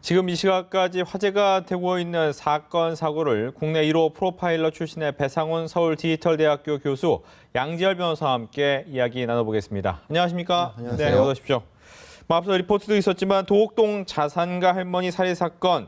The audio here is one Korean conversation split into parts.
지금 이 시각까지 화제가 되고 있는 사건 사고를 국내 1호 프로파일러 출신의 배상훈 서울디지털대학교 교수 양지열 변호사와 함께 이야기 나눠보겠습니다. 안녕하십니까? 안녕하세요. 네, 어서 오십시오. 앞서 리포트도 있었지만 도곡동 자산가 할머니 살해 사건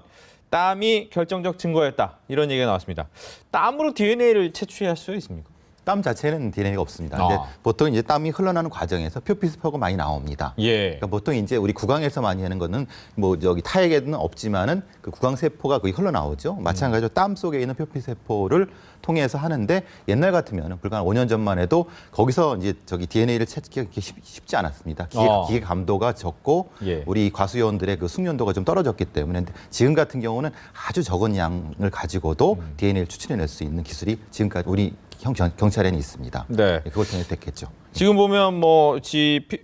땀이 결정적 증거였다. 이런 얘기가 나왔습니다. 땀으로 DNA를 채취할 수 있습니까? 땀 자체는 DNA가 없습니다. 근데 보통 이제 땀이 흘러나는 과정에서 표피세포가 많이 나옵니다. 예. 그러니까 보통 이제 우리 구강에서 많이 하는 거는 뭐 저기 타액에는 없지만은 그 구강세포가 거의 흘러나오죠. 마찬가지로 땀 속에 있는 표피세포를 통해서 하는데 옛날 같으면 불과 한 5년 전만 해도 거기서 이제 저기 DNA를 채취하기 쉽지 않았습니다. 기계 감도가 적고 예. 우리 과수요원들의 그 숙련도가 좀 떨어졌기 때문에 지금 같은 경우는 아주 적은 양을 가지고도 DNA를 추출해낼 수 있는 기술이 지금까지 우리 경찰에는 있습니다. 네. 그걸 통해 됐겠죠. 지금 보면 뭐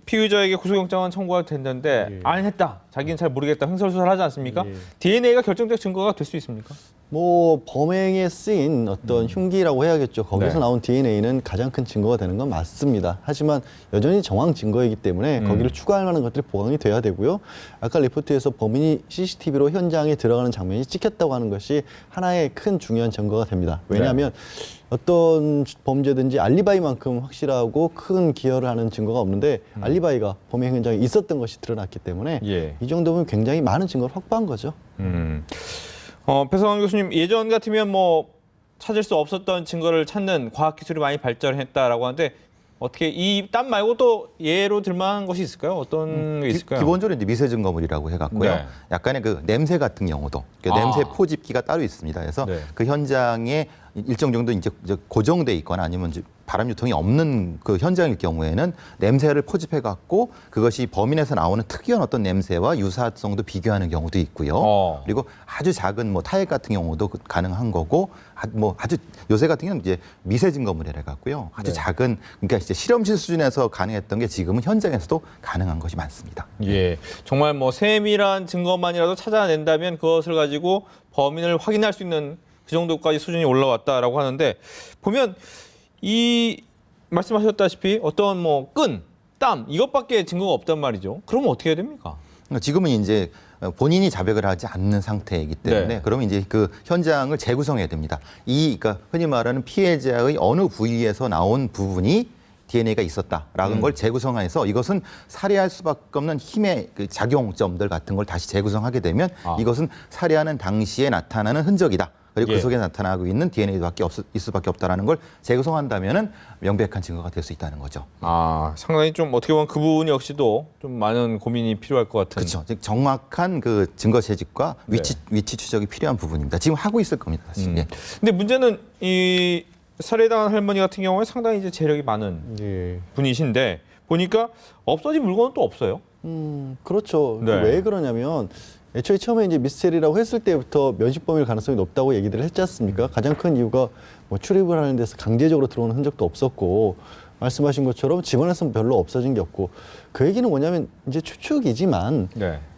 피의자에게 구속영장은 청구가 됐는데 안 했다. 자기는 잘 모르겠다. 횡설수설 하지 않습니까? DNA가 결정적 증거가 될 수 있습니까? 뭐 범행에 쓰인 어떤 흉기라고 해야겠죠. 거기서 네. 나온 DNA는 가장 큰 증거가 되는 건 맞습니다. 하지만 여전히 정황 증거이기 때문에 거기를 추가할 만한 것들이 보강이 돼야 되고요. 아까 리포트에서 범인이 CCTV로 현장에 들어가는 장면이 찍혔다고 하는 것이 하나의 큰 중요한 증거가 됩니다. 왜냐하면 어떤 범죄든지 알리바이만큼 확실하고 큰 기여를 하는 증거가 없는데 알리바이가 범행 현장에 있었던 것이 드러났기 때문에 예. 이 정도면 굉장히 많은 증거를 확보한 거죠. 배상훈 교수님, 예전 같으면 뭐 찾을 수 없었던 증거를 찾는 과학기술이 많이 발전했다라고 하는데 어떻게 이 땀 말고 또 예로 들만한 것이 있을까요? 어떤 게 있을까요? 기본적으로 이제 미세 증거물이라고 해갖고요. 네. 약간의 그 냄새 같은 경우도 냄새 포집기가 따로 있습니다. 그래서 네. 그 현장에 일정 정도 이제 고정돼 있거나 아니면 이제 바람 유통이 없는 그 현장일 경우에는 냄새를 포집해 갖고 그것이 범인에서 나오는 특이한 어떤 냄새와 유사성도 비교하는 경우도 있고요. 그리고 아주 작은 뭐 타액 같은 경우도 가능한 거고 뭐 아주 요새 같은 경우는 이제 미세 증거물이라 갖고요. 아주 작은 그러니까 이제 실험실 수준에서 가능했던 게 지금은 현장에서도 가능한 것이 많습니다. 예, 정말 뭐 세밀한 증거만이라도 찾아낸다면 그것을 가지고 범인을 확인할 수 있는 그 정도까지 수준이 올라왔다라고 하는데 보면 이 말씀하셨다시피 어떤 뭐 끈, 땀 이것밖에 증거가 없단 말이죠. 그러면 어떻게 해야 됩니까? 지금은 이제 본인이 자백을 하지 않는 상태이기 때문에 네. 그러면 이제 그 현장을 재구성해야 됩니다. 그러니까 흔히 말하는 피해자의 어느 부위에서 나온 부분이 DNA가 있었다라는 걸 재구성해서 이것은 살해할 수밖에 없는 힘의 그 작용점들 같은 걸 다시 재구성하게 되면 이것은 살해하는 당시에 나타나는 흔적이다. 그리고 그 속에 나타나고 있는 DNA밖에 있을 수밖에 없다라는 걸 재구성한다면은 명백한 증거가 될 수 있다는 거죠. 상당히 좀 어떻게 보면 그 부분 역시도 좀 많은 고민이 필요할 것 같은. 그렇죠. 즉 정확한 그 증거 채집과 위치 추적이 필요한 부분입니다. 지금 하고 있을 겁니다, 사실. 예. 근데 문제는 이 살해당한 할머니 같은 경우에 상당히 이제 재력이 많은 분이신데 보니까 없어진 물건은 또 없어요. 그렇죠. 네. 왜 그러냐면 애초에 처음에 이제 미스테리라고 했을 때부터 면식범일 가능성이 높다고 얘기를 했지 않습니까? 가장 큰 이유가 뭐 출입을 하는 데서 강제적으로 들어오는 흔적도 없었고 말씀하신 것처럼 집안에서는 별로 없어진 게 없고 그 얘기는 뭐냐면 이제 추측이지만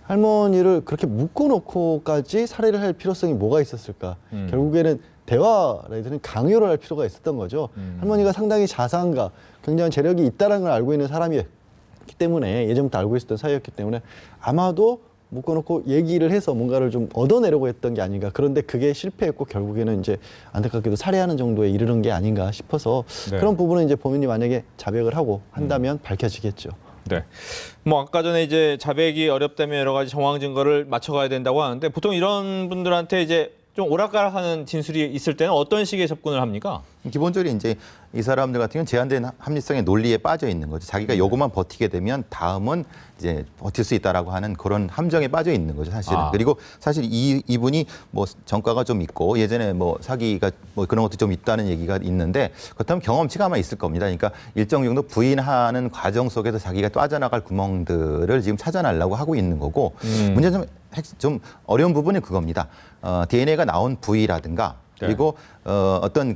할머니를 그렇게 묶어놓고까지 살해를 할 필요성이 뭐가 있었을까? 결국에는 대화라든 강요를 할 필요가 있었던 거죠. 할머니가 상당히 자상가, 굉장한 재력이 있다는 걸 알고 있는 사람이었기 때문에 예전부터 알고 있었던 사이였기 때문에 아마도 묶어놓고 얘기를 해서 뭔가를 좀 얻어내려고 했던 게 아닌가. 그런데 그게 실패했고 결국에는 이제 안타깝게도 살해하는 정도에 이르는 게 아닌가 싶어서 그런 부분은 이제 범인이 만약에 자백을 하고 한다면 밝혀지겠죠. 네. 뭐 아까 전에 이제 자백이 어렵다면 여러 가지 정황 증거를 맞춰가야 된다고 하는데 보통 이런 분들한테 이제 좀 오락가락하는 진술이 있을 때는 어떤 식의 접근을 합니까? 기본적으로 이제 이 사람들 같은 경우는 제한된 합리성의 논리에 빠져 있는 거죠. 자기가 요것만 버티게 되면 다음은 이제 버틸 수 있다라고 하는 그런 함정에 빠져 있는 거죠, 사실은. 그리고 사실 이분이 뭐 전과가 좀 있고 예전에 뭐 사기가 뭐 그런 것도 좀 있다는 얘기가 있는데 그렇다면 경험치가 아마 있을 겁니다. 그러니까 일정 정도 부인하는 과정 속에서 자기가 빠져나갈 구멍들을 지금 찾아내려고 하고 있는 거고 문제는 좀 어려운 부분이 그겁니다. DNA가 나온 부위라든가 그리고 어떤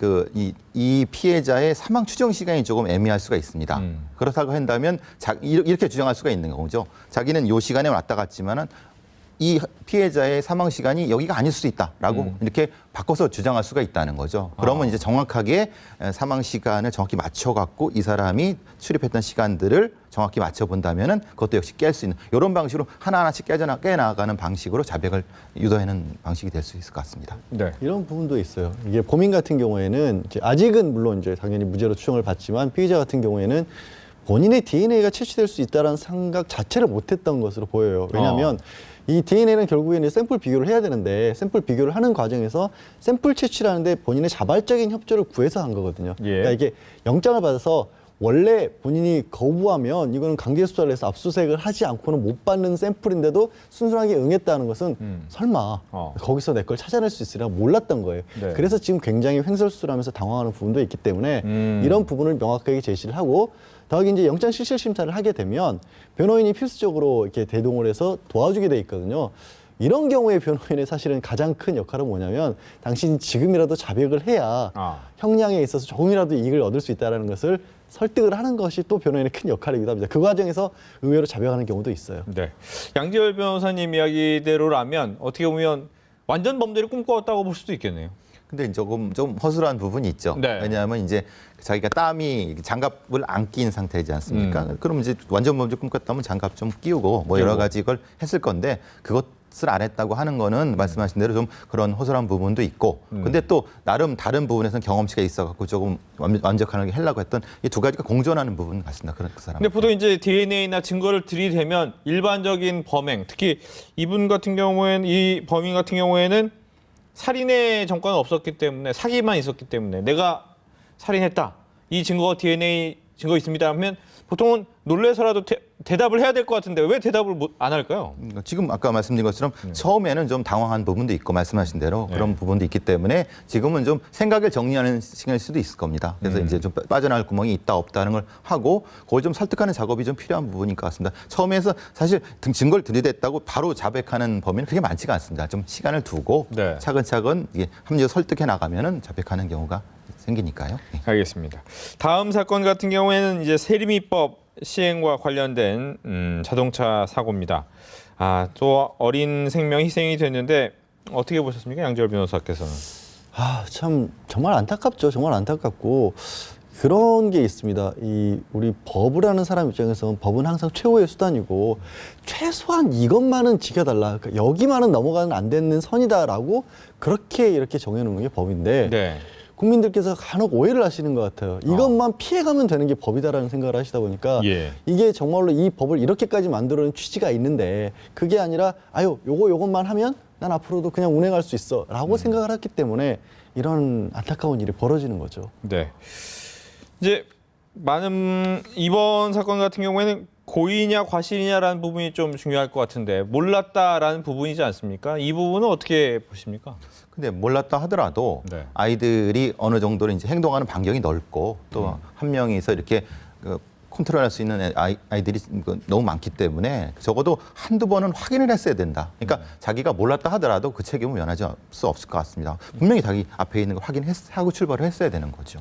이 피해자의 사망 추정 시간이 조금 애매할 수가 있습니다. 그렇다고 한다면 이렇게 주장할 수가 있는 거죠. 자기는 요 시간에 왔다 갔지만은 이 피해자의 사망 시간이 여기가 아닐 수도 있다라고 이렇게 바꿔서 주장할 수가 있다는 거죠. 그러면 이제 정확하게 사망 시간을 정확히 맞춰갖고 이 사람이 출입했던 시간들을 정확히 맞춰본다면은 그것도 역시 깰 수 있는 이런 방식으로 하나하나씩 깨나가는 방식으로 자백을 유도하는 방식이 될 수 있을 것 같습니다. 네. 이런 부분도 있어요. 이게 범인 같은 경우에는 이제 아직은 물론 이제 당연히 무죄로 추정을 받지만 피의자 같은 경우에는 본인의 DNA가 채취될 수 있다는 생각 자체를 못했던 것으로 보여요. 왜냐하면 이 DNA는 결국에는 샘플 비교를 해야 되는데 샘플 비교를 하는 과정에서 샘플 채취를 하는데 본인의 자발적인 협조를 구해서 한 거거든요. 예. 그러니까 이게 영장을 받아서 원래 본인이 거부하면 이거는 강제 수사를 해서 압수수색을 하지 않고는 못 받는 샘플인데도 순순하게 응했다는 것은 설마 거기서 내 걸 찾아낼 수 있으리라 몰랐던 거예요. 네. 그래서 지금 굉장히 횡설수설하면서 당황하는 부분도 있기 때문에 이런 부분을 명확하게 제시를 하고 더하기 이제 영장 실질 심사를 하게 되면 변호인이 필수적으로 이렇게 대동을 해서 도와주게 돼 있거든요. 이런 경우에 변호인의 사실은 가장 큰 역할은 뭐냐면 당신이 지금이라도 자백을 해야 형량에 있어서 조금이라도 이익을 얻을 수 있다는 것을 설득을 하는 것이 또 변호인의 큰 역할이기도 합니다. 그 과정에서 의외로 자백하는 경우도 있어요. 네. 양지열 변호사님 이야기대로라면 어떻게 보면 완전 범죄를 꿈꿔왔다고 볼 수도 있겠네요. 근데 조금 좀 허술한 부분이 있죠. 네. 왜냐하면 이제 자기가 땀이 장갑을 안 낀 상태이지 않습니까? 그럼 이제 완전 범죄 꿈꿨다면 장갑 좀 끼우고 뭐 여러 가지 걸 했을 건데 그것을 안 했다고 하는 거는 말씀하신 대로 좀 그런 허술한 부분도 있고 근데 또 나름 다른 부분에서는 경험치가 있어갖고 조금 완벽하게 하려고 했던 이 두 가지가 공존하는 부분 같습니다. 그런 그 사람. 근데 보통 이제 DNA나 증거를 들이대면 일반적인 범행, 특히 이분 같은 경우에는 이 범인 같은 경우에는 살인의 전과는 없었기 때문에 사기만 있었기 때문에 내가 살인했다. 이 증거가 DNA 증거 있습니다 하면 보통은 놀래서라도 대답을 해야 될 것 같은데 왜 대답을 안 할까요? 지금 아까 말씀드린 것처럼 처음에는 좀 당황한 부분도 있고 말씀하신 대로 그런 부분도 있기 때문에 지금은 좀 생각을 정리하는 시간일 수도 있을 겁니다. 그래서 이제 좀 빠져나갈 구멍이 있다 없다는 걸 하고 그걸 좀 설득하는 작업이 좀 필요한 부분인 것 같습니다. 처음에서 사실 증거를 들이댔다고 바로 자백하는 범위는 그렇게 많지가 않습니다. 좀 시간을 두고 네. 차근차근 이게 합리적으로 설득해 나가면은 자백하는 경우가 생기니까요. 알겠습니다. 다음 사건 같은 경우에는 이제 세리미법 시행과 관련된 자동차 사고입니다. 또 어린 생명 희생이 됐는데 어떻게 보셨습니까, 양지열 변호사께서는? 참 정말 안타깝죠. 정말 안타깝고 그런 게 있습니다. 우리 법을 하는 사람 입장에서는 법은 항상 최후의 수단이고 최소한 이것만은 지켜달라. 그러니까 여기만은 넘어가면 안 되는 선이다라고 그렇게 이렇게 정해놓는 게 법인데. 네. 국민들께서 간혹 오해를 하시는 것 같아요. 이것만 피해가면 되는 게 법이다라는 생각을 하시다 보니까 이게 정말로 이 법을 이렇게까지 만들어낸 취지가 있는데 그게 아니라 요것만 하면 난 앞으로도 그냥 운행할 수 있어 라고 생각을 했기 때문에 이런 안타까운 일이 벌어지는 거죠. 네. 이제 이번 사건 같은 경우에는 고의냐 과실이냐라는 부분이 좀 중요할 것 같은데 몰랐다라는 부분이지 않습니까? 이 부분은 어떻게 보십니까? 근데 몰랐다 하더라도 네. 아이들이 어느 정도로 이제 행동하는 반경이 넓고 또 한 명이서 이렇게 컨트롤할 수 있는 아이들이 너무 많기 때문에 적어도 한두 번은 확인을 했어야 된다. 그러니까 자기가 몰랐다 하더라도 그 책임을 면하지 수 없을 것 같습니다. 분명히 자기 앞에 있는 걸 확인하고 출발을 했어야 되는 거죠.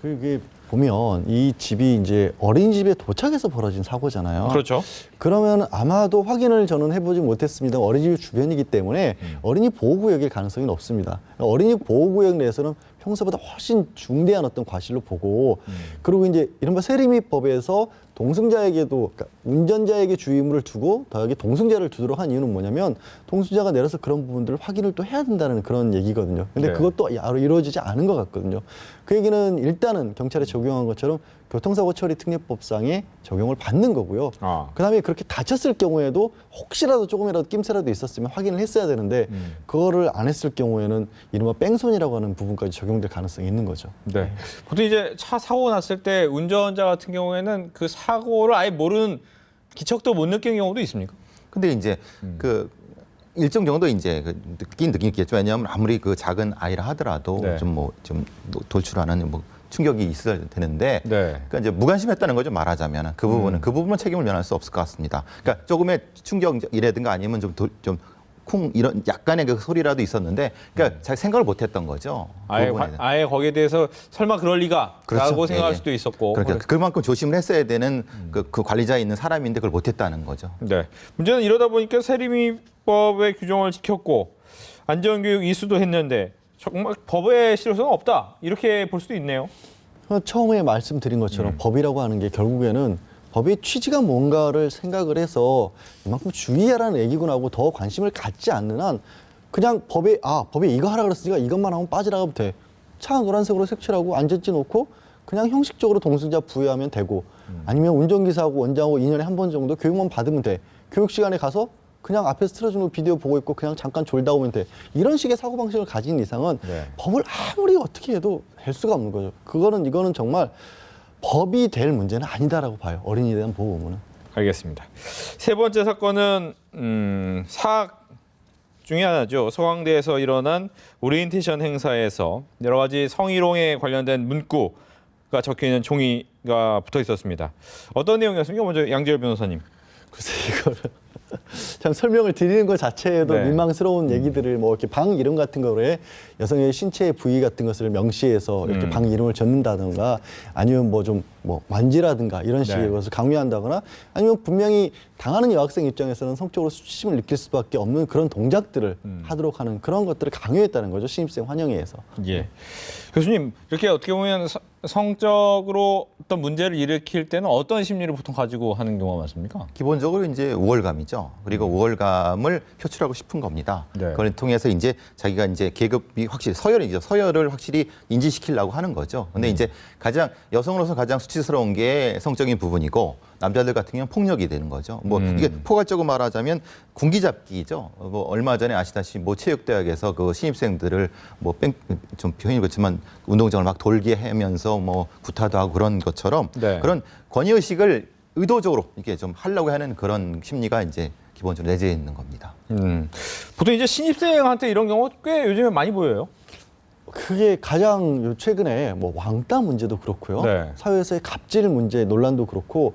그게 보면 이 집이 이제 어린이집에 도착해서 벌어진 사고잖아요. 그렇죠. 그러면 아마도 확인을 저는 해보지 못했습니다. 어린이집 주변이기 때문에 어린이 보호구역일 가능성이 높습니다. 어린이 보호구역 내에서는 평소보다 훨씬 중대한 어떤 과실로 보고 그리고 이제 이른바 세리미법에서 동승자에게도 그러니까 운전자에게 주의의무를 두고 더하기 동승자를 두도록 한 이유는 뭐냐면 동승자가 내려서 그런 부분들을 확인을 또 해야 된다는 그런 얘기거든요. 근데 네. 그것도 이루어지지 않은 것 같거든요. 그 얘기는 일단은 경찰에 적용한 것처럼 교통사고 처리 특례법상에 적용을 받는 거고요. 그다음에 그렇게 다쳤을 경우에도 혹시라도 조금이라도 낌새라도 있었으면 확인을 했어야 되는데 그거를 안 했을 경우에는 이른바 뺑소니라고 하는 부분까지 적용될 가능성이 있는 거죠. 네. 보통 이제 차 사고 났을 때 운전자 같은 경우에는 그 사고를 아예 모르는 기척도 못 느끼는 경우도 있습니까? 근데 이제 그 일정 정도 이제 느끼긴 느끼겠죠. 왜냐하면 아무리 그 작은 아이라 하더라도 네. 좀 돌출하는 충격이 있어야 되는데, 네. 그러니까 이제 무관심했다는 거죠, 말하자면 그 부분은 책임을 면할 수 없을 것 같습니다. 그러니까 조금의 충격이라든가 아니면 좀 쿵 이런 약간의 그 소리라도 있었는데 그러니까 잘 생각을 못했던 거죠. 아예, 그 부분에 아예 거기에 대해서 설마 그럴 리가 그렇죠. 라고 생각할 예, 예. 수도 있었고. 그러니까 그만큼 조심을 했어야 되는 그 관리자에 있는 사람인데 그걸 못했다는 거죠. 네. 문제는 이러다 보니까 세리미법의 규정을 지켰고 안전교육 이수도 했는데 정말 법의 실효성은 없다. 이렇게 볼 수도 있네요. 처음에 말씀드린 것처럼 법이라고 하는 게 결국에는 법의 취지가 뭔가를 생각을 해서 이만큼 주의하라는 얘기구나 하고 더 관심을 갖지 않는 한 그냥 법에 이거 하라 그랬으니까 이것만 하면 빠지라고 하면 돼. 차 노란색으로 색칠하고 안전지 놓고 그냥 형식적으로 동승자 부여하면 되고 아니면 운전기사하고 원장하고 2년에 한 번 정도 교육만 받으면 돼. 교육 시간에 가서 그냥 앞에서 틀어주는 비디오 보고 있고 그냥 잠깐 졸다 오면 돼. 이런 식의 사고방식을 가진 이상은 네. 법을 아무리 어떻게 해도 될 수가 없는 거죠. 이거는 정말 법이 될 문제는 아니다라고 봐요. 어린이에 대한 보호 의무는. 알겠습니다. 세 번째 사건은 사학 중에 하나죠. 서강대에서 일어난 오리엔테이션 행사에서 여러 가지 성희롱에 관련된 문구가 적혀 있는 종이가 붙어 있었습니다. 어떤 내용이었습니까? 먼저 양지열 변호사님. 글쎄 이거를 참 설명을 드리는 것 자체에도 네. 민망스러운 얘기들을 뭐 이렇게 방 이름 같은 거에 여성의 신체 부위 같은 것을 명시해서 이렇게 방 이름을 적는다든가 아니면 뭐 좀 만지라든가 이런 식의 네. 것을 강요한다거나 아니면 분명히 당하는 여학생 입장에서는 성적으로 수치심을 느낄 수밖에 없는 그런 동작들을 하도록 하는 그런 것들을 강요했다는 거죠. 신입생 환영회에서. 예. 교수님, 이렇게 어떻게 보면 성적으로 어떤 문제를 일으킬 때는 어떤 심리를 보통 가지고 하는 경우가 많습니까? 기본적으로 이제 우월감이죠. 그리고 우월감을 표출하고 싶은 겁니다. 네. 그걸 통해서 이제 자기가 이제 계급이 확실히 서열이죠. 서열을 확실히 인지시키려고 하는 거죠. 근데 이제 가장 여성으로서 가장 수치스러운 게 성적인 부분이고 남자들 같은 경우는 폭력이 되는 거죠. 뭐 이게 포괄적으로 말하자면 군기잡기죠. 뭐 얼마 전에 아시다시피 뭐 체육대학에서 그 신입생들을 뭐 좀 표현이 그렇지만 운동장을 막 돌게 하면서 뭐 구타도 하고 그런 것처럼 네. 그런 권위의식을 의도적으로 이렇게 좀 하려고 하는 그런 심리가 이제 기본적으로 내재해 있는 겁니다. 보통 이제 신입생한테 이런 경우 꽤 요즘에 많이 보여요. 그게 가장 최근에 뭐 왕따 문제도 그렇고요. 네. 사회에서의 갑질 문제 논란도 그렇고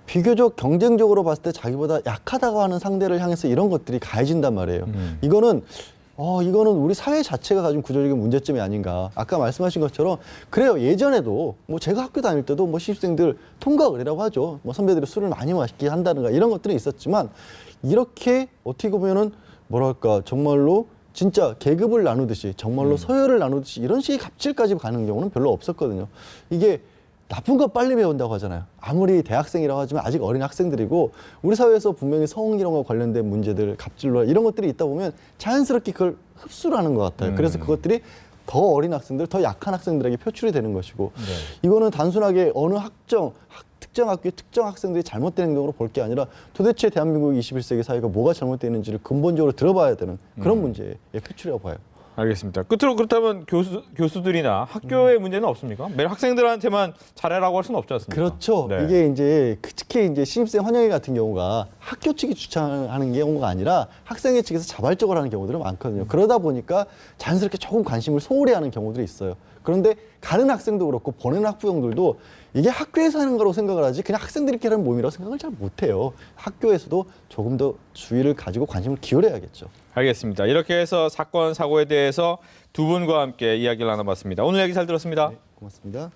비교적 경쟁적으로 봤을 때 자기보다 약하다고 하는 상대를 향해서 이런 것들이 가해진단 말이에요. 이거는 우리 사회 자체가 가진 구조적인 문제점이 아닌가. 아까 말씀하신 것처럼 그래요. 예전에도 뭐 제가 학교 다닐 때도 뭐 신입생들 통과의례라고 하죠. 뭐 선배들이 술을 많이 마시게 한다든가 이런 것들이 있었지만 이렇게 어떻게 보면은 뭐랄까 정말로 진짜 계급을 나누듯이 정말로 서열을 나누듯이 이런 식의 갑질까지 가는 경우는 별로 없었거든요. 이게 나쁜 거 빨리 배운다고 하잖아요. 아무리 대학생이라고 하지만 아직 어린 학생들이고 우리 사회에서 분명히 성희롱과 관련된 문제들, 갑질로 이런 것들이 있다 보면 자연스럽게 그걸 흡수를 하는 것 같아요. 그래서 그것들이 더 어린 학생들, 더 약한 학생들에게 표출이 되는 것이고 이거는 단순하게 어느 특정 학교의 특정 학생들이 잘못된 행동으로 볼 게 아니라 도대체 대한민국 21세기 사회가 뭐가 잘못되는지를 근본적으로 들어봐야 되는 그런 문제의 표출이라고 봐요. 알겠습니다. 끝으로 그렇다면 교수들이나 학교의 문제는 없습니까? 매일 학생들한테만 잘해라고 할 수는 없지 않습니까? 그렇죠. 네. 이게 이제 특히 이제 신입생 환영회 같은 경우가 학교 측이 주창하는 경우가 아니라 학생회 측에서 자발적으로 하는 경우들이 많거든요. 그러다 보니까 자연스럽게 조금 관심을 소홀히 하는 경우들이 있어요. 그런데 가는 학생도 그렇고 보내는 학부형들도 이게 학교에서 하는 거라고 생각을 하지 그냥 학생들끼리 하는 모임이라고 생각을 잘 못해요. 학교에서도 조금 더 주의를 가지고 관심을 기울여야겠죠. 알겠습니다. 이렇게 해서 사건, 사고에 대해서 두 분과 함께 이야기를 나눠봤습니다. 오늘 얘기 잘 들었습니다. 고맙습니다.